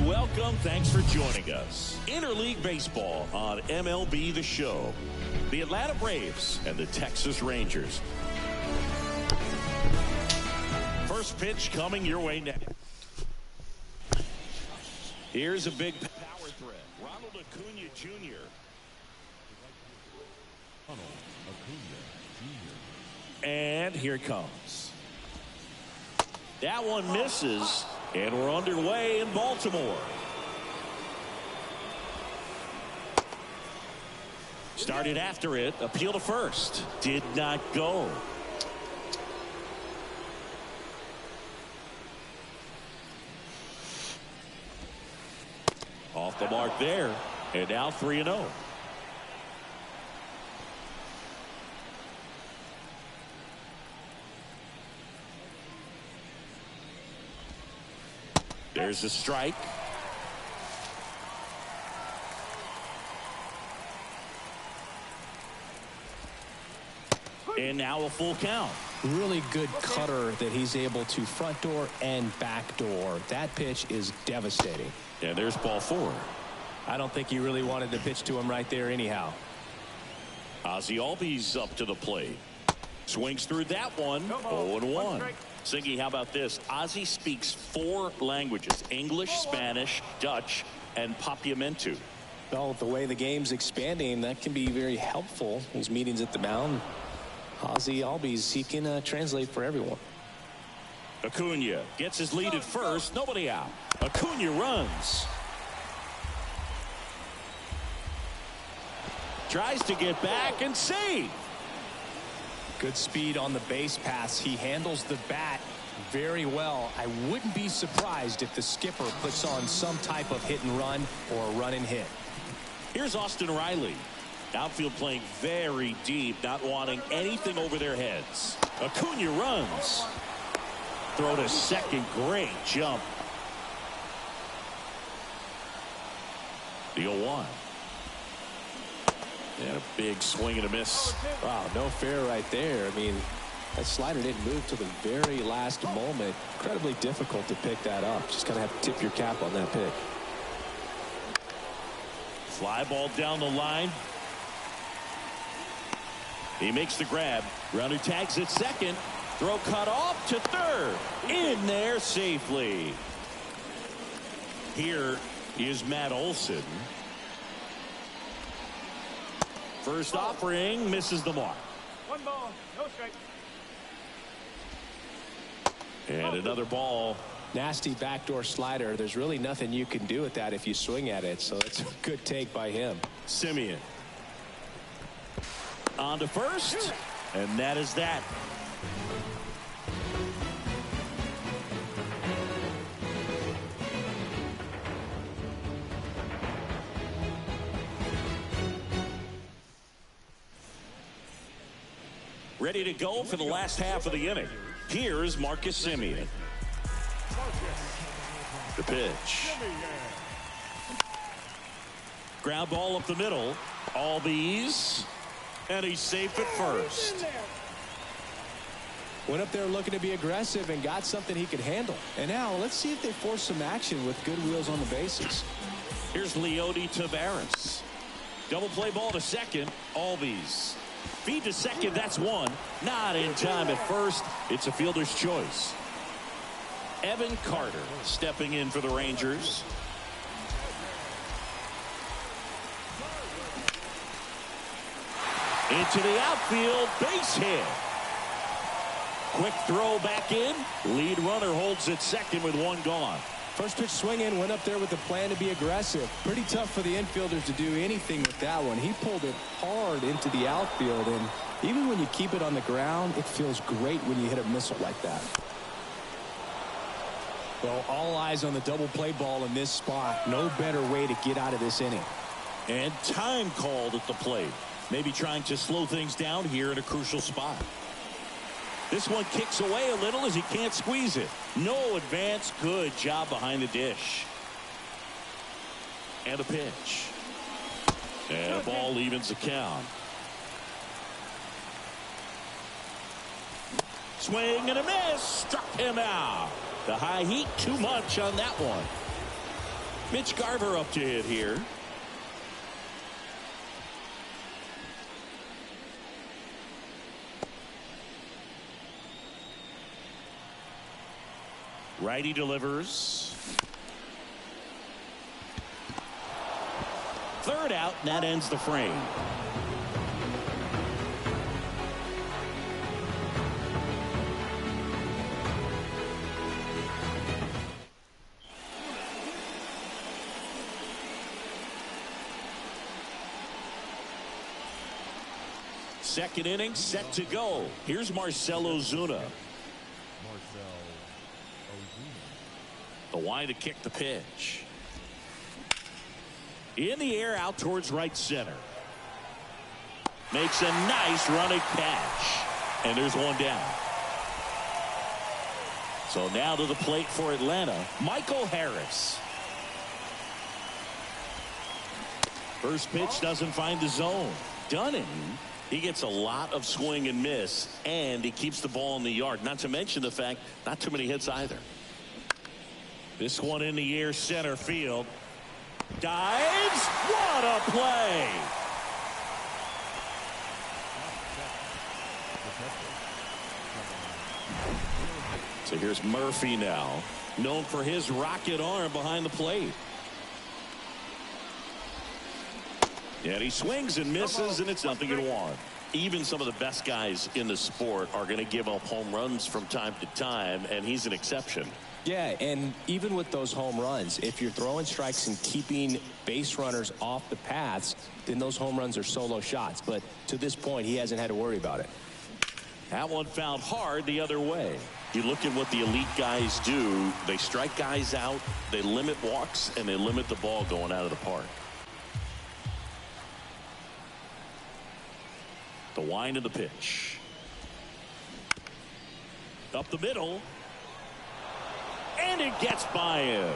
Welcome. Thanks for joining us. Interleague Baseball on MLB The Show. The Atlanta Braves and the Texas Rangers. First pitch coming your way next. Here's a big power threat. Ronald Acuna Jr. And here it comes. That one misses. And we're underway in Baltimore. Started after it. Appeal to first. Did not go. Off the mark there. And now 3-0. There's a strike. And now a full count. Really good cutter that he's able to front door and back door. That pitch is devastating. And there's ball 4. I don't think he really wanted to pitch to him right there anyhow. Ozzie Albies up to the plate. Swings through that one. 0-1. Singy, how about this? Ozzie speaks 4 languages: English, Spanish, Dutch, and Papiamentu. Well, the way the game's expanding, that can be very helpful. Those meetings at the mound. Ozzie Albies, he can translate for everyone. Acuna gets his lead at first. Nobody out. Acuna runs. Tries to get back and save. Good speed on the base pass. He handles the bat very well. I wouldn't be surprised if the skipper puts on some type of hit and run or a run and hit. Here's Austin Riley. Outfield playing very deep, not wanting anything over their heads. Acuna runs. Throw to second. Great jump. The 0-1. And a big swing and a miss. Wow, no fair right there. I mean, that slider didn't move to the very last moment. Incredibly difficult to pick that up. Just kind of have to tip your cap on that pick. Fly ball down the line. He makes the grab. Runner tags at second. Throw cut off to third. In there safely. Here is Matt Olson. First offering misses the mark. 1 ball, no strike. And another ball. Nasty backdoor slider. There's really nothing you can do with that if you swing at it. So it's a good take by him. Simeon. On to first, and that is that. Ready to go for the last half of the inning. Here's Marcus Semien. The pitch. Ground ball up the middle. Albies. And he's safe at first. Went up there looking to be aggressive and got something he could handle. And now let's see if they force some action with good wheels on the bases. Here's Leody Taveras. Double play ball to second. Albies. Feed to second, that's one. Not in time at first. It's a fielder's choice. Evan Carter stepping in for the Rangers. Into the outfield, base hit. Quick throw back in. Lead runner holds at second with one gone. First pitch swing in, went up there with the plan to be aggressive. Pretty tough for the infielders to do anything with that one. He pulled it hard into the outfield, and even when you keep it on the ground, it feels great when you hit a missile like that. Well, all eyes on the double play ball in this spot. No better way to get out of this inning. And time called at the plate. Maybe trying to slow things down here in a crucial spot. This one kicks away a little as he can't squeeze it. No advance. Good job behind the dish. And a pitch. And the ball evens the count. Swing and a miss. Struck him out. The high heat too much on that one. Mitch Garver up to hit here. Righty delivers. Third out, and that ends the frame. Second inning set to go. Here's Marcell Ozuna. The wind to kick the pitch. In the air out towards right center. Makes a nice running catch. And there's one down. So now to the plate for Atlanta, Michael Harris. First pitch doesn't find the zone. Dunning, he gets a lot of swing and miss, and he keeps the ball in the yard. Not to mention the fact, not too many hits either. This one in the air, center field. Dives. What a play. So here's Murphy now, known for his rocket arm behind the plate. And he swings and misses, and it's nothing in one. Even some of the best guys in the sport are going to give up home runs from time to time, and he's an exception. Yeah, and even with those home runs, if you're throwing strikes and keeping base runners off the paths, then those home runs are solo shots. But to this point, he hasn't had to worry about it. That one fouled hard the other way. You look at what the elite guys do. They strike guys out, they limit walks, and they limit the ball going out of the park. The wind of the pitch. Up the middle. And it gets by him.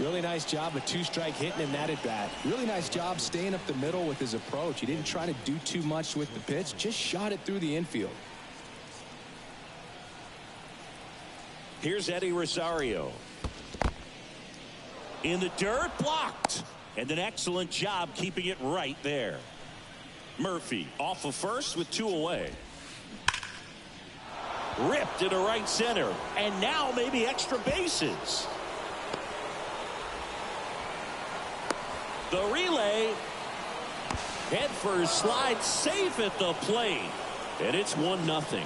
Really nice job of two-strike hitting him that at bat. Really nice job staying up the middle with his approach. He didn't try to do too much with the pitch, just shot it through the infield. Here's Eddie Rosario. In the dirt, blocked. And an excellent job keeping it right there. Murphy off of first with two away. Ripped into right center. And now maybe extra bases. The relay. Head first slide safe at the plate. And it's 1-0.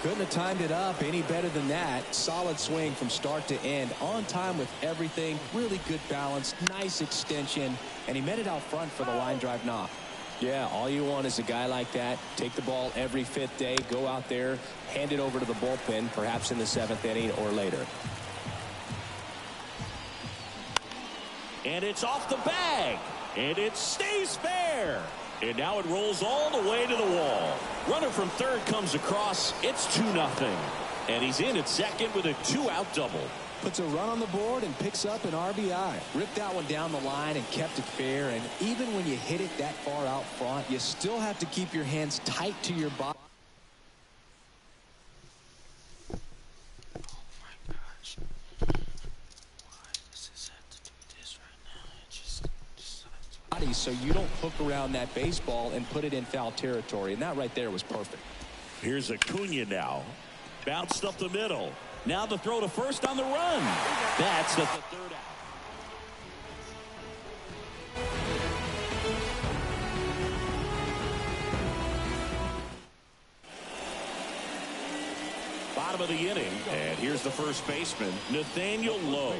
Couldn't have timed it up any better than that. Solid swing from start to end. On time with everything. Really good balance. Nice extension. And he met it out front for the line drive knock. Yeah, all you want is a guy like that. Take the ball every fifth day. Go out there. Hand it over to the bullpen, perhaps in the seventh inning or later. And it's off the bag. And it stays fair. And now it rolls all the way to the wall. Runner from third comes across. It's 2-0. And he's in at second with a 2-out double. Puts a run on the board and picks up an RBI. Ripped that one down the line and kept it fair. And even when you hit it that far out front, you still have to keep your hands tight to your body. So you don't hook around that baseball and put it in foul territory. And that right there was perfect. Here's Acuna now. Bounced up the middle. Now the throw to first on the run. That's the third out. Bottom of the inning. And here's the first baseman, Nathaniel Lowe.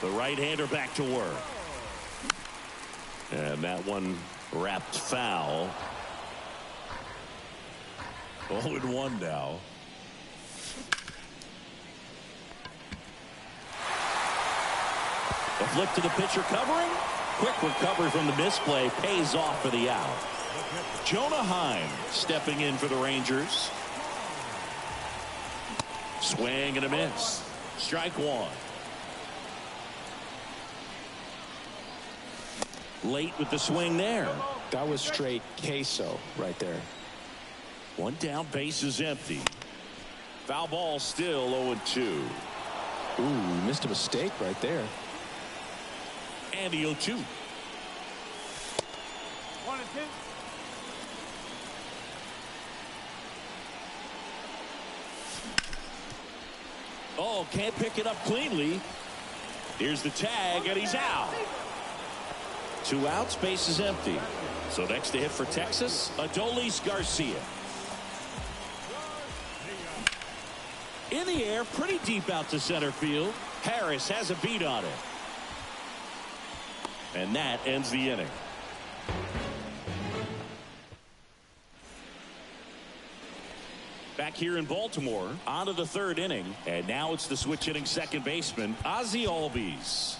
The right-hander back to work. And that one wrapped foul. 0-1 now. A flip to the pitcher covering. Quick recovery from the misplay. Pays off for the out. Jonah Heim stepping in for the Rangers. Swing and a miss. Strike one. Late with the swing there. That was straight queso right there. One down, base is empty. Foul ball still 0-2. Ooh, missed a mistake right there. And the 0-2. 1-2. Oh, can't pick it up cleanly. Here's the tag, and he's out. 2 outs, base is empty. So next to hit for Texas, Adolis Garcia. In the air, pretty deep out to center field. Harris has a beat on it. And that ends the inning. Back here in Baltimore, on to the third inning. And now it's the switch hitting second baseman, Ozzie Albies.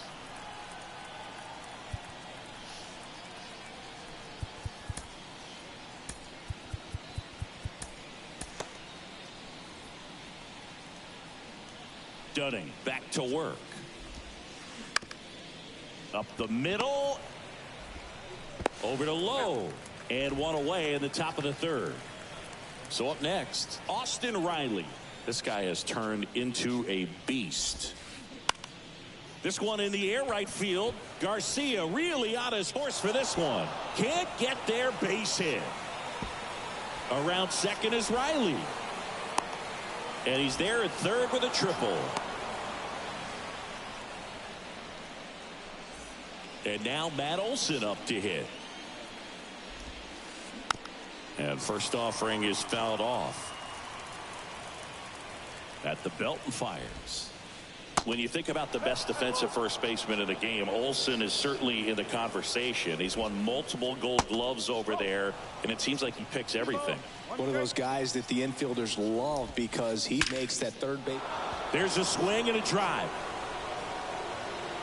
Dunning back to work. Up the middle. Over to Lowe. And one away in the top of the third. So up next, Austin Riley. This guy has turned into a beast. This one in the air right field. Garcia really on his horse for this one. Can't get there, base hit. Around second is Riley. And he's there at third with a triple. And now Matt Olson up to hit. And first offering is fouled off. At the belt and fires. When you think about the best defensive first baseman in the game, Olson is certainly in the conversation. He's won multiple gold gloves over there, and it seems like he picks everything. One of those guys that the infielders love because he makes that third base. There's a swing and a drive.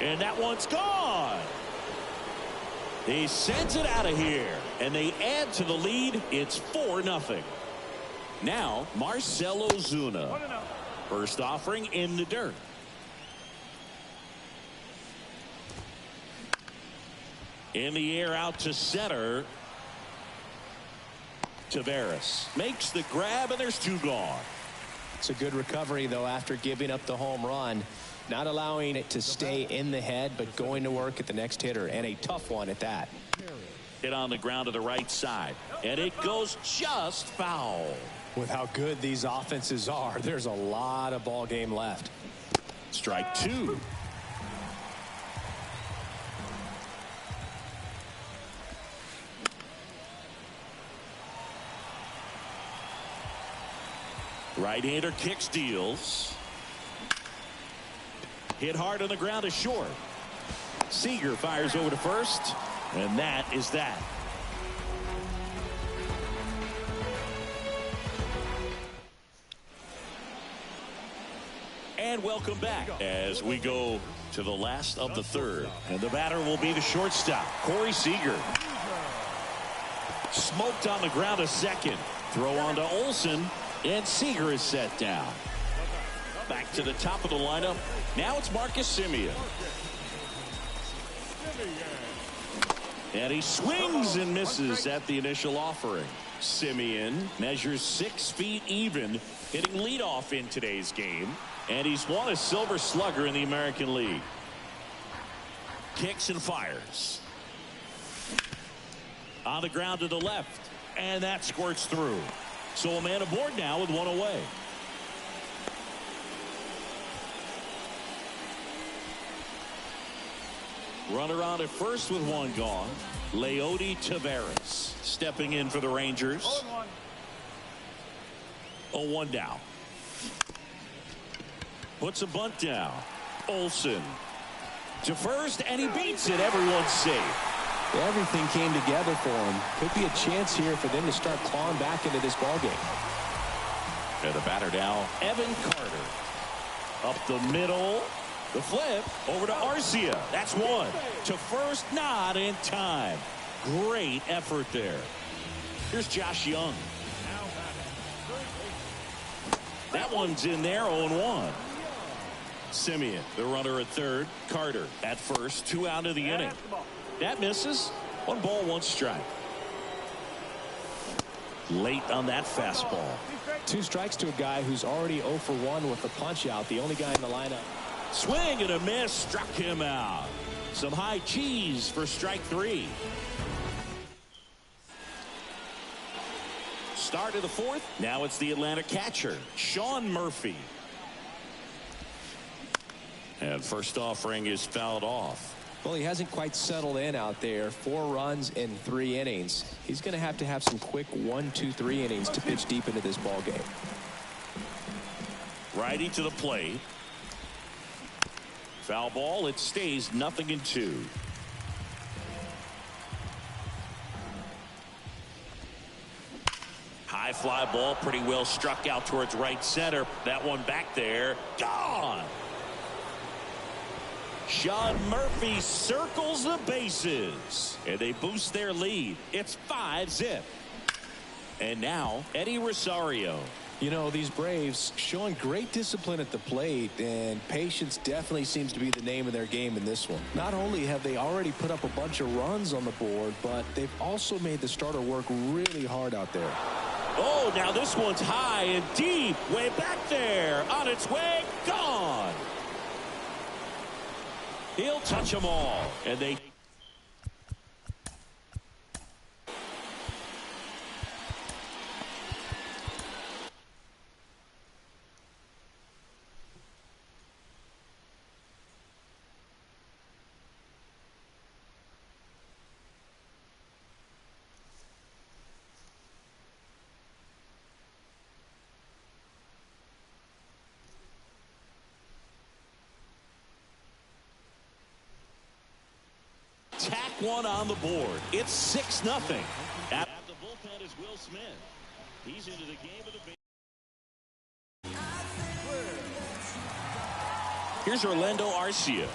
And that one's gone. He sends it out of here, and they add to the lead. It's 4-0. Now, Marcell Ozuna. First offering in the dirt. In the air out to center. Taveras makes the grab, and there's 2 gone. It's a good recovery, though, after giving up the home run. Not allowing it to stay in the head, but going to work at the next hitter, and a tough one at that. Hit on the ground to the right side, and it goes just foul. With how good these offenses are, there's a lot of ball game left. Strike 2. Right-hander kicks, deals. Hit hard on the ground is short. Seager fires over to first, and that is that. And welcome back as we go to the last of the third. And the batter will be the shortstop, Corey Seager. Smoked on the ground a second. Throw on to Olsen, and Seager is set down. Back to the top of the lineup. Now it's Marcus Semien. And he swings and misses at the initial offering. Semien measures 6 feet even, hitting leadoff in today's game. And he's won a Silver Slugger in the American League. Kicks and fires. On the ground to the left. And that squirts through. So a man aboard now with one away. Runner on at first with one gone. Leody Taveras stepping in for the Rangers. 0-1 down. Puts a bunt down. Olsen to first, and he beats it. Everyone's safe. Everything came together for him. Could be a chance here for them to start clawing back into this ballgame. And the batter now, Evan Carter. Up the middle. The flip over to Arcia. That's one. To first, not in time. Great effort there. Here's Josh Young. That one's in there, 0-1. Semien, the runner at third. Carter at first. 2 out of the inning. That misses. 1 ball, 1 strike. Late on that fastball. 2 strikes to a guy who's already 0 for 1 with a punch out. The only guy in the lineup. Swing and a miss. Struck him out. Some high cheese for strike 3. Start of the 4th. Now it's the Atlanta catcher, Sean Murphy. And first offering is fouled off. Well, he hasn't quite settled in out there. 4 runs in 3 innings. He's going to have some quick 1, 2, 3 innings to pitch deep into this ball game. Righty to the plate. Foul ball. It stays 0-2. High fly ball, pretty well struck out towards right center. That one back there, gone. Sean Murphy circles the bases, and they boost their lead. It's 5-0. And now Eddie Rosario. You know, these Braves showing great discipline at the plate, and patience definitely seems to be the name of their game in this one. Not only have they already put up a bunch of runs on the board, but they've also made the starter work really hard out there. Oh, now this one's high and deep, way back there, on its way, gone. He'll touch them all, and they... tack one on the board. It's 6-0. At the bullpen is Will Smith. He's into the game of the... Here's Orlando Arcia.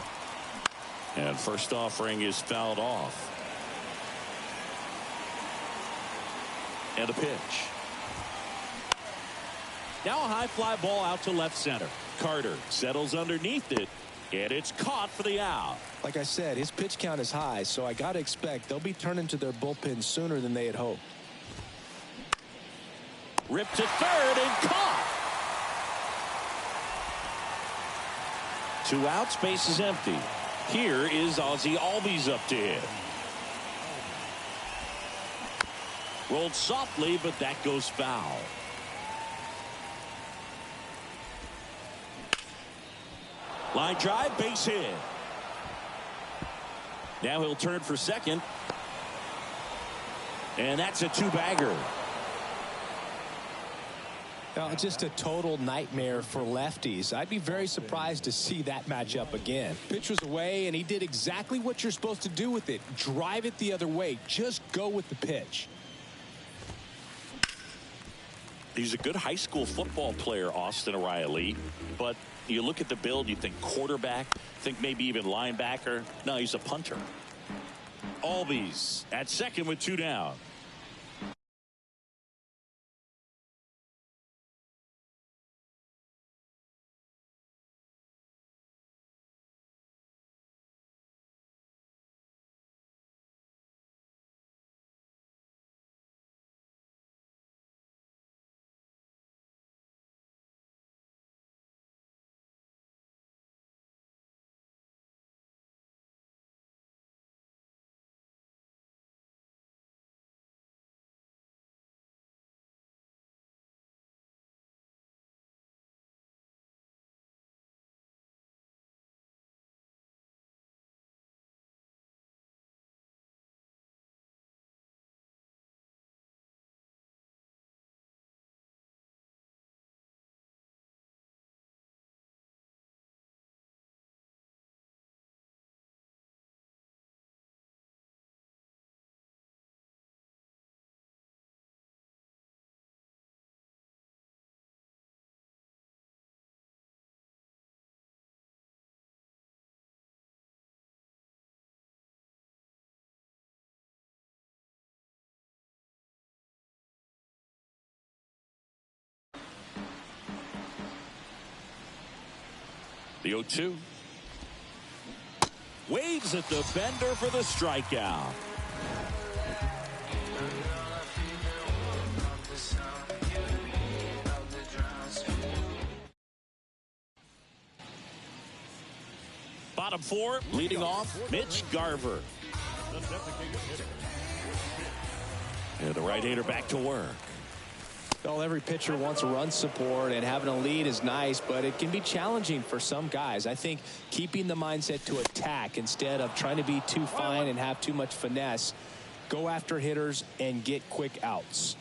And first offering is fouled off. And a pitch. Now a high fly ball out to left center. Carter settles underneath it. And it's caught for the out. Like I said, his pitch count is high, so I got to expect they'll be turning to their bullpen sooner than they had hoped. Ripped to third and caught. 2 outs, base is empty. Here is Ozzie Albies up to hit. Rolled softly, but that goes foul. Line drive, base hit. Now he'll turn for second. And that's a 2-bagger. Just a total nightmare for lefties. I'd be very surprised to see that matchup again. Pitch was away, and he did exactly what you're supposed to do with it. Drive it the other way. Just go with the pitch. He's a good high school football player, Austin O'Reilly. But you look at the build, you think quarterback, think maybe even linebacker. No, he's a punter. Albies at second with 2 down. The 0-2. Waves at the bender for the strikeout. Bottom 4, leading off, Mitch Garver. And the right-hander back to work. Well, every pitcher wants run support, and having a lead is nice, but it can be challenging for some guys. I think keeping the mindset to attack instead of trying to be too fine and have too much finesse, go after hitters and get quick outs.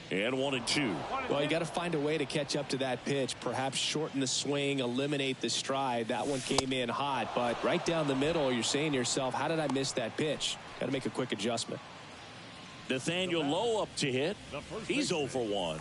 And 1-2. Well, you got to find a way to catch up to that pitch, perhaps shorten the swing, eliminate the stride. That one came in hot, but right down the middle, you're saying to yourself, how did I miss that pitch? Got to make a quick adjustment. Nathaniel Lowe up to hit. He's 0 for 1.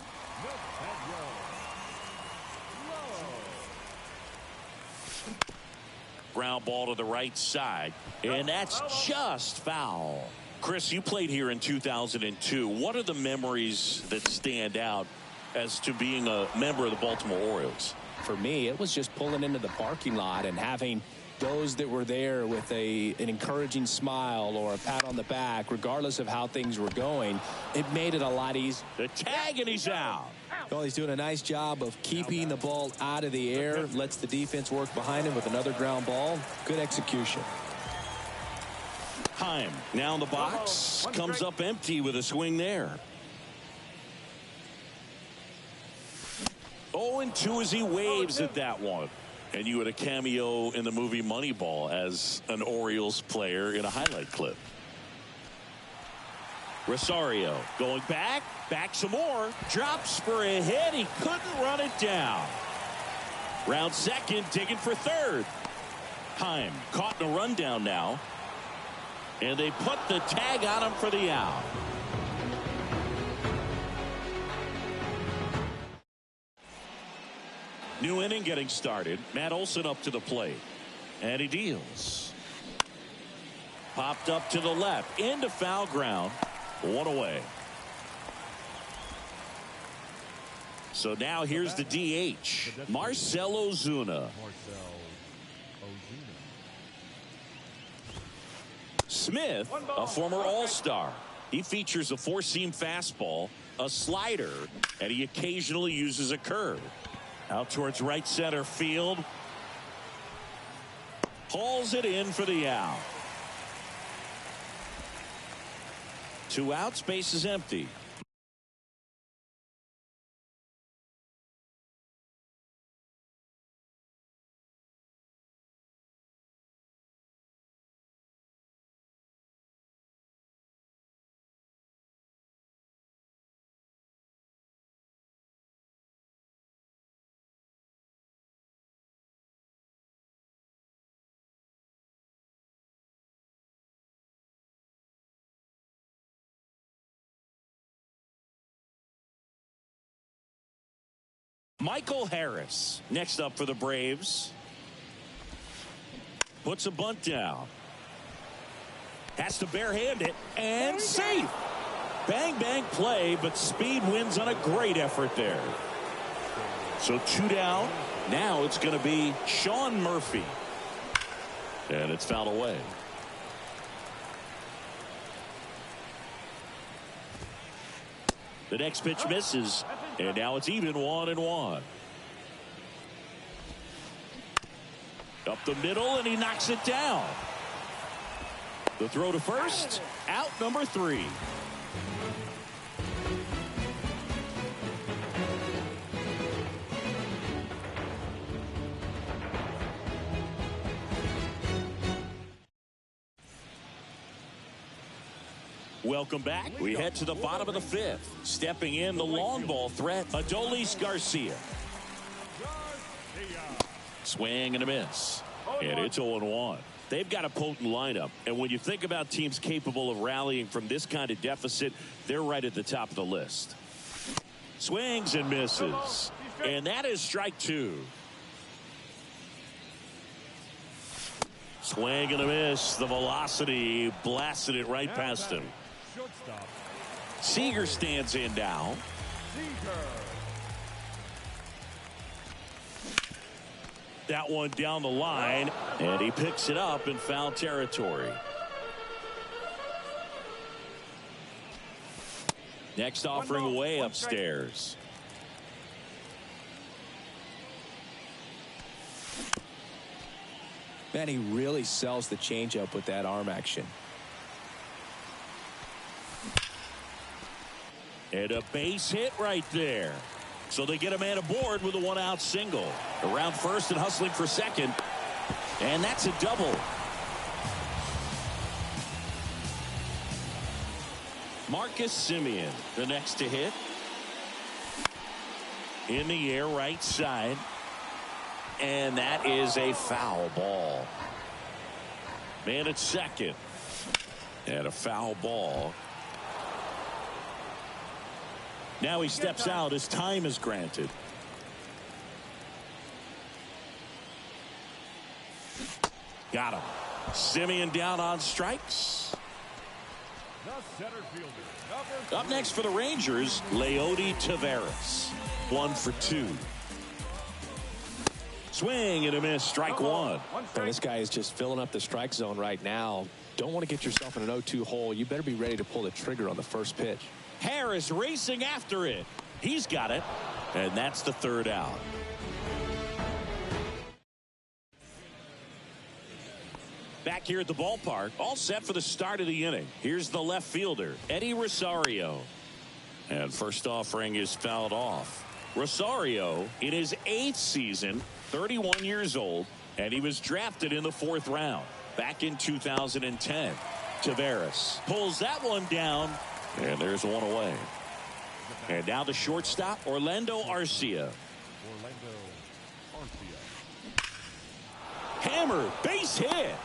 Ground ball to the right side, and that's just foul. Chris, you played here in 2002. What are the memories that stand out as to being a member of the Baltimore Orioles? For me, it was just pulling into the parking lot and having those that were there with an encouraging smile or a pat on the back, regardless of how things were going. It made it a lot easier. The tag, and he's out. Well, he's doing a nice job of keeping the ball out of the air, lets the defense work behind him with another ground ball. Good execution. Heim now in the box, comes up empty with a swing there. 0-2 as he waves at that one. And you had a cameo in the movie Moneyball as an Orioles player in a highlight clip. Rosario going back some more, drops for a hit. He couldn't run it down. Round second, digging for third. Heim caught in a rundown now. And they put the tag on him for the out. New inning getting started. Matt Olson up to the plate. And he deals. Popped up to the left. Into foul ground. 1 away. So now here's the DH. Marcell Ozuna. Smith, a former All-Star. He features a four-seam fastball, a slider, and he occasionally uses a curve. Out towards right center field. Hauls it in for the out. 2 outs, base is empty. Michael Harris next up for the Braves. Puts a bunt down. Has to barehand it and safe. Bang, bang play, but speed wins on a great effort there. So 2 down. Now it's going to be Sean Murphy. And it's fouled away. The next pitch misses. And now it's even 1-1. Up the middle, and he knocks it down. The throw to first. Out number 3. Welcome back. We head to the bottom of the 5th. Stepping in the long ball threat, Adolis Garcia. Swing and a miss. And it's 0-1. They've got a potent lineup. And when you think about teams capable of rallying from this kind of deficit, they're right at the top of the list. Swings and misses. And that is strike 2. Swing and a miss. The velocity blasted it right past him. Seager stands in now. That one down the line, and he picks it up in foul territory. Next offering way upstairs. Man, he really sells the changeup with that arm action. And a base hit right there. So they get a man aboard with a 1-out single. Around first and hustling for second. And that's a double. Marcus Semien, the next to hit. In the air, right side. And that is a foul ball. Man at second. And a foul ball. Now he steps out as time is granted. Got him. Semien down on strikes. Up next for the Rangers, Leody Taveras. 1 for 2. Swing and a miss. Strike 1. Man, this guy is just filling up the strike zone right now. Don't want to get yourself in an 0-2 hole. You better be ready to pull the trigger on the first pitch. Harris racing after it. He's got it. And that's the 3rd out. Back here at the ballpark, all set for the start of the inning. Here's the left fielder, Eddie Rosario. And first offering is fouled off. Rosario, in his 8th season, 31 years old, and he was drafted in the 4th round back in 2010. Taveras pulls that one down. And there's one away. And now the shortstop, Orlando Arcia. Hammer, base hit.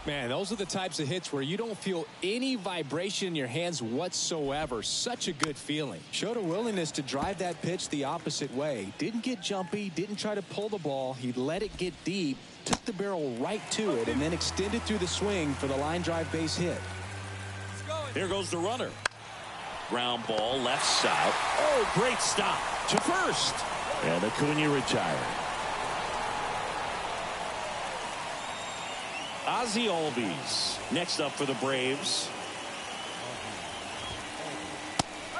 Man, those are the types of hits where you don't feel any vibration in your hands whatsoever. Such a good feeling. Showed a willingness to drive that pitch the opposite way. Didn't get jumpy, didn't try to pull the ball. He let it get deep, took the barrel right to it, and then extended through the swing for the line drive base hit. Here goes the runner. Ground ball left side. Oh, great stop to first. And Acuna retired. Ozzie Albies next up for the Braves.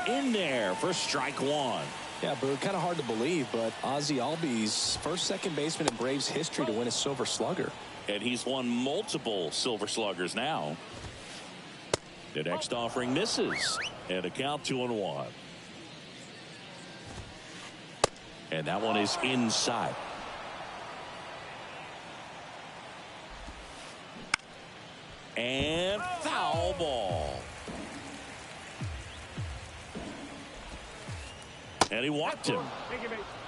In there for strike 1. Yeah, Boo, kind of hard to believe, but Ozzie Albies, first second baseman in Braves history to win a Silver Slugger. And he's won multiple Silver Sluggers now. The next offering misses. And a count 2-1. And that one is inside. And foul ball. And he walked him.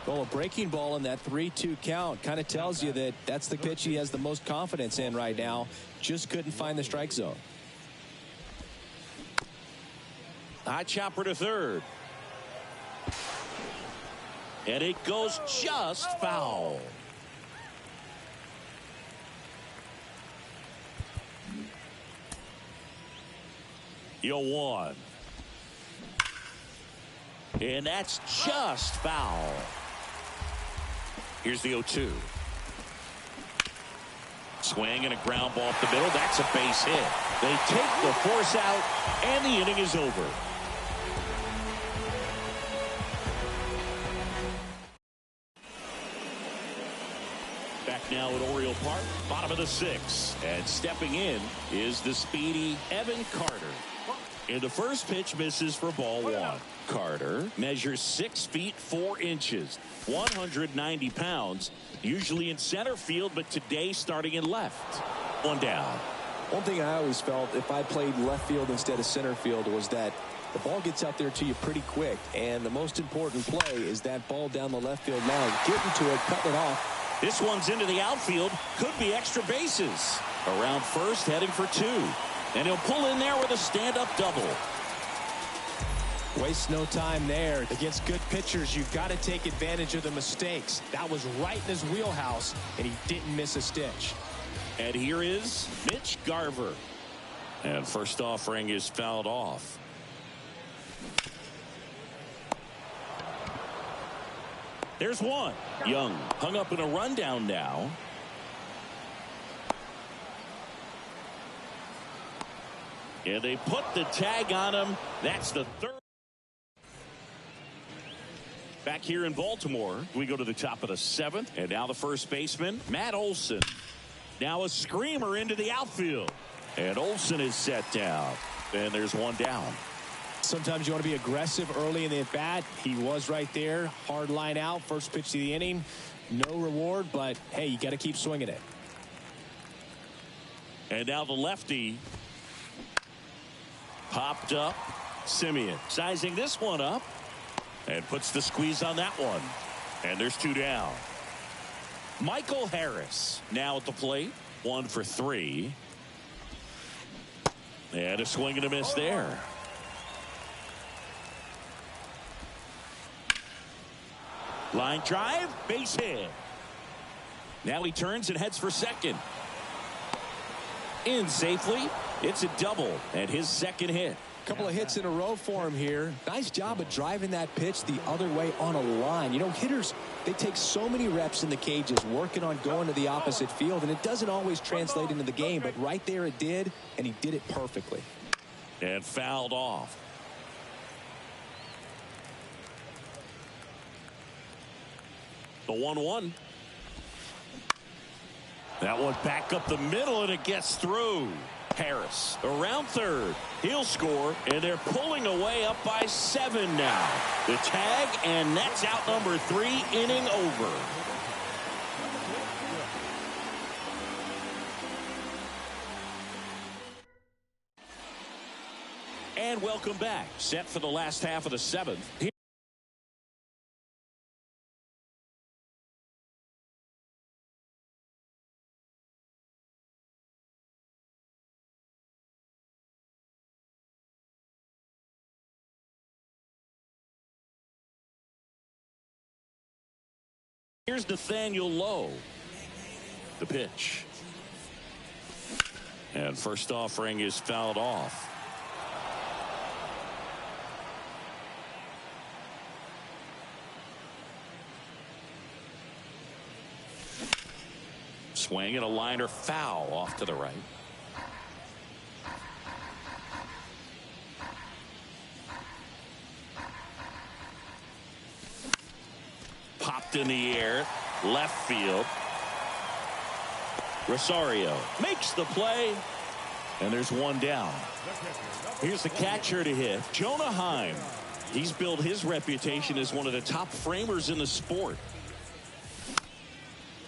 Well, a breaking ball in that 3-2 count kind of tells you that that's the pitch he has the most confidence in right now. Just couldn't find the strike zone. High chopper to third. And it goes just foul. Yo, one. And that's just foul. Here's the 0-2. Swing and a ground ball up the middle. That's a base hit. They take the force out, and the inning is over. Back now at Oriole Park, bottom of the 6th. And stepping in is the speedy Evan Carter. And the first pitch misses for ball 1. Carter measures 6 feet 4 inches, 190 pounds, usually in center field, but today starting in left. One down. One thing I always felt if I played left field instead of center field was that the ball gets out there to you pretty quick, and the most important play is that ball down the left field line. Getting to it, cutting it off. This one's into the outfield. Could be extra bases. Around first, heading for 2. And he'll pull in there with a stand-up double. Waste no time there. Against good pitchers, you've got to take advantage of the mistakes. That was right in his wheelhouse, and he didn't miss a stitch. And here is Mitch Garver. And first offering is fouled off. There's one. Young hung up in a rundown now. And they put the tag on him. That's the 3rd. Back here in Baltimore, we go to the top of the 7th. And now the first baseman, Matt Olson. Now a screamer into the outfield. And Olson is set down. And there's one down. Sometimes you want to be aggressive early in the at-bat. He was right there. Hard line out. First pitch of the inning. No reward, but, hey, you got to keep swinging it. And now the lefty. Popped up. Simeon sizing this one up. And puts the squeeze on that one. And there's 2 down. Michael Harris now at the plate. 1 for 3. And a swing and a miss there. Line drive, base hit. Now he turns and heads for second. In safely. It's a double and his second hit. Couple of hits in a row for him here. Nice job of driving that pitch the other way on a line. You know, hitters, they take so many reps in the cages working on going to the opposite field, and it doesn't always translate into the game, but right there it did, and he did it perfectly. And fouled off. The 1-1. That one back up the middle, and it gets through. Harris around third. He'll score, and they're pulling away up by 7 now. The tag, and that's out number 3, inning over. And welcome back. Set for the last half of the 7th. Here's Nathaniel Lowe. The pitch. And first offering is fouled off. Swing and a liner foul off to the right. Popped in the air, left field. Rosario makes the play, and there's one down. Here's the catcher to hit, Jonah Heim. He's built his reputation as one of the top framers in the sport.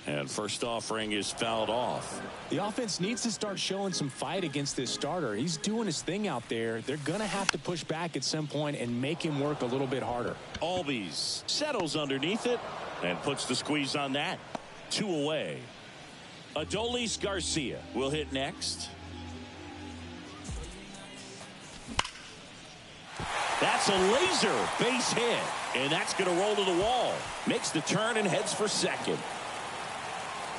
And first offering is fouled off. The offense needs to start showing some fight against this starter. He's doing his thing out there. They're going to have to push back at some point and make him work a little bit harder. Albies settles underneath it and puts the squeeze on that. 2 away. Adolis Garcia will hit next. That's a laser base hit. And that's going to roll to the wall. Makes the turn and heads for second.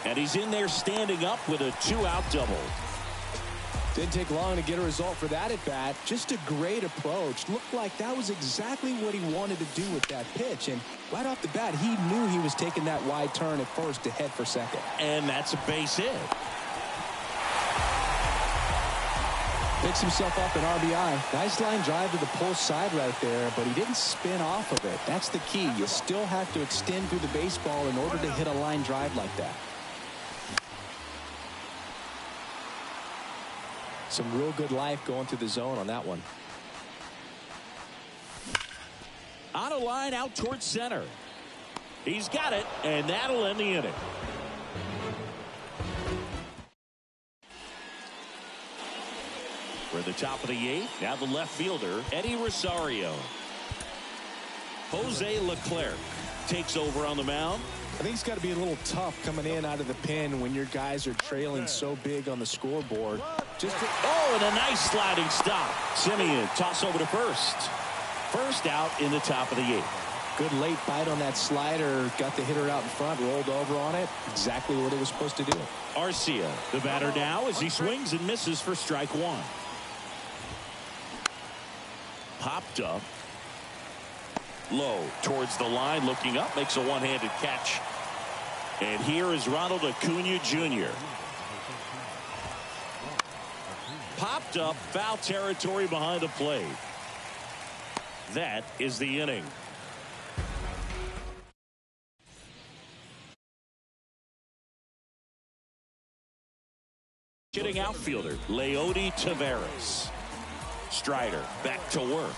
And he's in there standing up with a 2-out double. Didn't take long to get a result for that at bat. Just a great approach. Looked like that was exactly what he wanted to do with that pitch. And right off the bat, he knew he was taking that wide turn at first to head for second. And that's a base hit. Picks himself up an RBI. Nice line drive to the pull side right there, but he didn't spin off of it. That's the key. You still have to extend through the baseball in order to hit a line drive like that. Some real good life going through the zone on that one. On a line out towards center. He's got it, and that'll end the inning. We're at the top of the 8th. Now the left fielder, Eddie Rosario. Jose Leclerc takes over on the mound. I think it's got to be a little tough coming in out of the pen when your guys are trailing so big on the scoreboard. And a nice sliding stop. Simeon toss over to first. First out in the top of the 8th. Good late bite on that slider. Got the hitter out in front, rolled over on it. Exactly what it was supposed to do. Arcia, the batter now as he swings and misses for strike 1. Popped up. Low towards the line, looking up, makes a one-handed catch. And here is Ronald Acuna Jr. Popped up, foul territory behind the plate. That is the inning. Hitting outfielder, Leody Taveras. Strider back to work.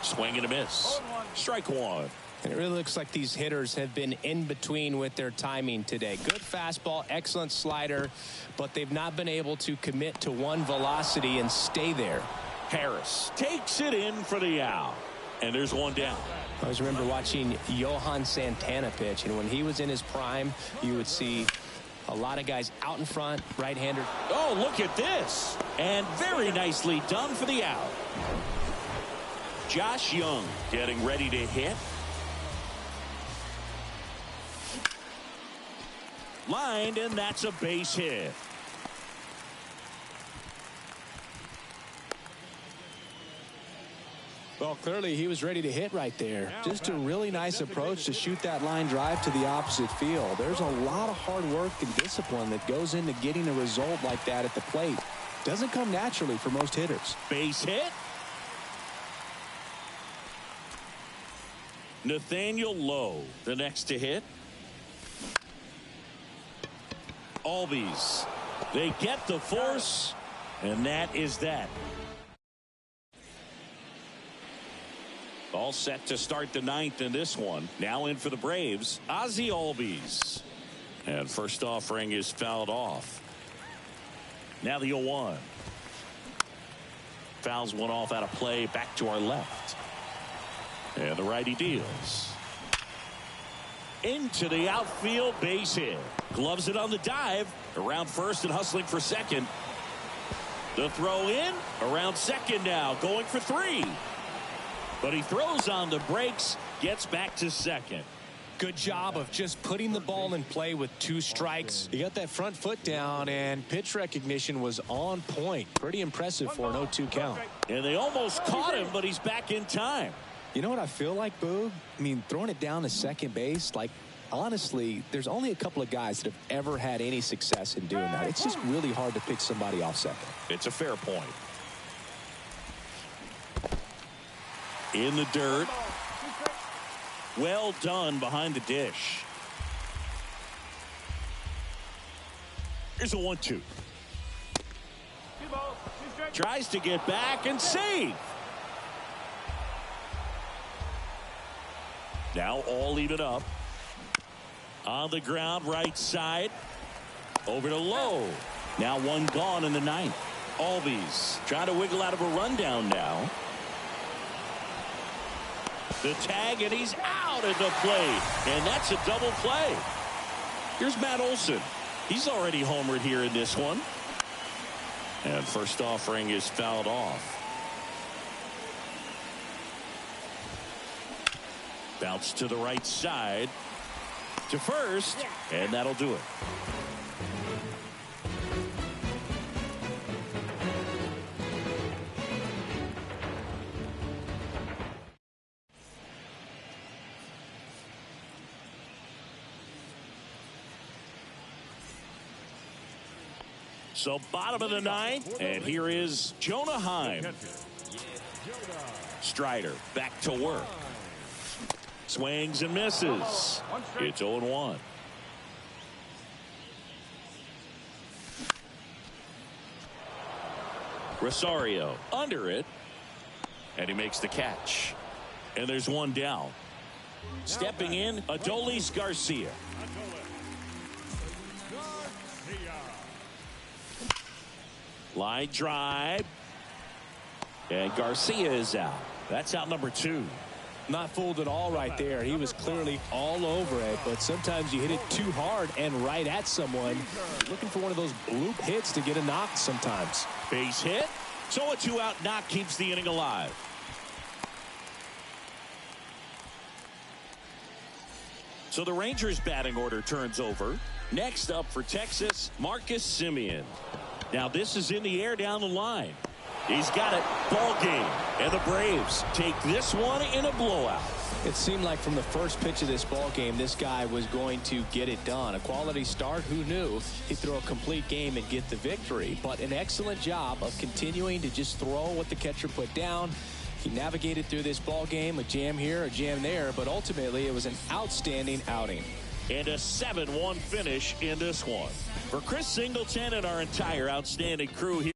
Swing and a miss. Strike 1. And it really looks like these hitters have been in between with their timing today. Good fastball, excellent slider, but they've not been able to commit to one velocity and stay there. Harris takes it in for the out. And there's one down. I always remember watching Johan Santana pitch, and when he was in his prime, you would see a lot of guys out in front, right-hander. Oh, look at this. And very nicely done for the out. Josh Young getting ready to hit. Lined, and that's a base hit. Well, clearly he was ready to hit right there. Just a really nice approach to shoot that line drive to the opposite field. There's a lot of hard work and discipline that goes into getting a result like that at the plate. Doesn't come naturally for most hitters. Base hit. Nathaniel Lowe, the next to hit. Albies. They get the force, and that is that. All set to start the 9th in this one. Now in for the Braves, Ozzie Albies. And first offering is fouled off. Now the 0-1. Fouls one off out of play, back to our left. And the righty deals. Into the outfield, base hit. Gloves it on the dive. Around first and hustling for second. The throw in. Around second now. Going for 3. But he throws on the brakes. Gets back to second. Good job of just putting the ball in play with 2 strikes. He got that front foot down, and pitch recognition was on point. Pretty impressive for an 0-2 count. And they almost caught him, but he's back in time. You know what I feel like, Boog? I mean, throwing it down to second base, like, honestly, there's only a couple of guys that have ever had any success in doing that. It's just really hard to pick somebody off second. It's a fair point. In the dirt. Well done behind the dish. Here's a 1-2. Tries to get back and save. Now all even up. On the ground, right side. Over to Lowe. Now one gone in the 9th. Albies trying to wiggle out of a rundown now. The tag, and he's out at the plate. And that's a double play. Here's Matt Olson. He's already homered here in this one. And first offering is fouled off. Bounce to the right side to first, and that'll do it. So bottom of the ninth, and here is Jonah Heim. Strider back to work. Swings and misses. It's 0-1. Rosario under it, and he makes the catch. And there's one down. Stepping in, Adolis Garcia. Line drive. And Garcia is out. That's out number 2. Not fooled at all right there. He was clearly all over it, but sometimes you hit it too hard and right at someone. Looking for one of those bloop hits to get a knock sometimes. Base hit. So a 2-out knock keeps the inning alive. So the Rangers batting order turns over. Next up for Texas, Marcus Semien. Now this is in the air down the line. He's got it. Ball game. And the Braves take this one in a blowout. It seemed like from the first pitch of this ball game, this guy was going to get it done. A quality start. Who knew he'd throw a complete game and get the victory? But an excellent job of continuing to just throw what the catcher put down. He navigated through this ball game, a jam here, a jam there, but ultimately it was an outstanding outing. And a 7-1 finish in this one. For Chris Singleton and our entire outstanding crew here.